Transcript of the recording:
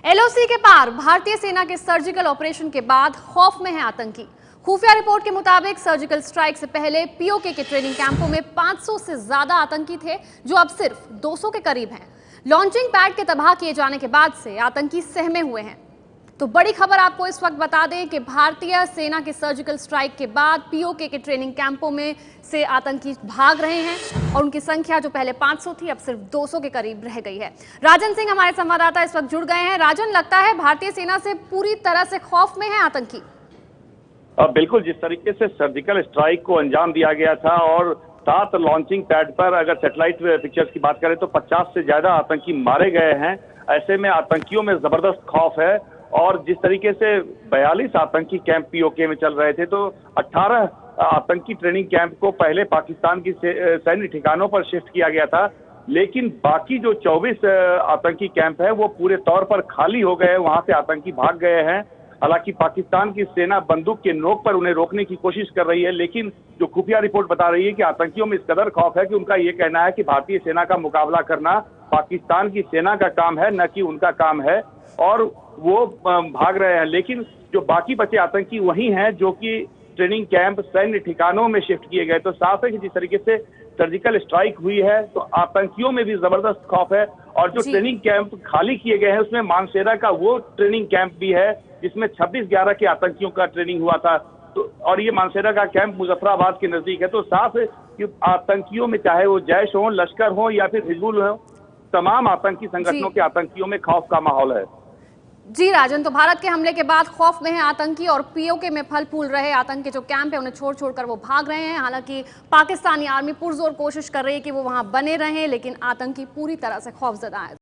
LOC के पार भारतीय सेना के सर्जिकल ऑपरेशन के बाद खौफ में है आतंकी। खुफिया रिपोर्ट के मुताबिक सर्जिकल स्ट्राइक से पहले पीओके के ट्रेनिंग कैंपों में 500 से ज्यादा आतंकी थे, जो अब सिर्फ 200 के करीब हैं। लॉन्चिंग पैड के तबाह किए जाने के बाद से आतंकी सहमे हुए हैं। तो बड़ी खबर आपको इस वक्त बता दें कि भारतीय सेना के सर्जिकल स्ट्राइक के बाद पीओके के ट्रेनिंग कैंपों में से आतंकी भाग रहे हैं और उनकी संख्या जो पहले 500 थी, अब सिर्फ 200 के करीब रह गई है। राजन सिंह हमारे संवाददाता इस वक्त जुड़ गए हैं। राजन, लगता है भारतीय सेना से पूरी तरह से खौफ में है आतंकी। बिल्कुल, जिस तरीके से सर्जिकल स्ट्राइक को अंजाम दिया गया था और 7 लॉन्चिंग पैड पर अगर सैटेलाइट पिक्चर्स की बात करें तो 50 से ज्यादा आतंकी मारे गए हैं। ऐसे में आतंकियों में जबरदस्त खौफ है और जिस तरीके से 42 आतंकी कैंप पीओके में चल रहे थे, तो 18 आतंकी ट्रेनिंग कैंप को पहले पाकिस्तान की सैन्य ठिकानों पर शिफ्ट किया गया था, लेकिन बाकी जो 24 आतंकी कैंप है वो पूरे तौर पर खाली हो गए, वहां से आतंकी भाग गए हैं। हालांकि पाकिस्तान की सेना बंदूक के नोक पर उन्हें रोकने की कोशिश कर रही है, लेकिन जो खुफिया रिपोर्ट बता रही है कि आतंकियों में इस कदर खौफ है कि उनका ये कहना है कि भारतीय सेना का मुकाबला करना पाकिस्तान की सेना का काम है, न कि उनका काम है, और वो भाग रहे हैं। लेकिन जो बाकी बचे आतंकी वही हैं जो कि ट्रेनिंग कैंप सैन्य ठिकानों में शिफ्ट किए गए। तो साफ है कि जिस तरीके से सर्जिकल स्ट्राइक हुई है तो आतंकियों में भी जबरदस्त खौफ है। और जो ट्रेनिंग कैंप खाली किए गए हैं उसमें मानसेरा का वो ट्रेनिंग कैंप भी है जिसमें 26/11 के आतंकियों का ट्रेनिंग हुआ था। तो और ये मानसेरा का कैंप मुजफ्फराबाद के नजदीक है। तो साफ है कि आतंकियों में, चाहे वो जैश हो, लश्कर हो या फिर हिजबुल हो, तमाम आतंकी संगठनों के आतंकियों में खौफ का माहौल है। जी राजन, तो भारत के हमले के बाद खौफ में है आतंकी और पीओके में फल फूल रहे आतंक के जो कैंप है उन्हें छोड़ छोड़कर वो भाग रहे हैं। हालांकि पाकिस्तानी आर्मी पुरजोर कोशिश कर रही है कि वो वहां बने रहें, लेकिन आतंकी पूरी तरह से खौफजदा है।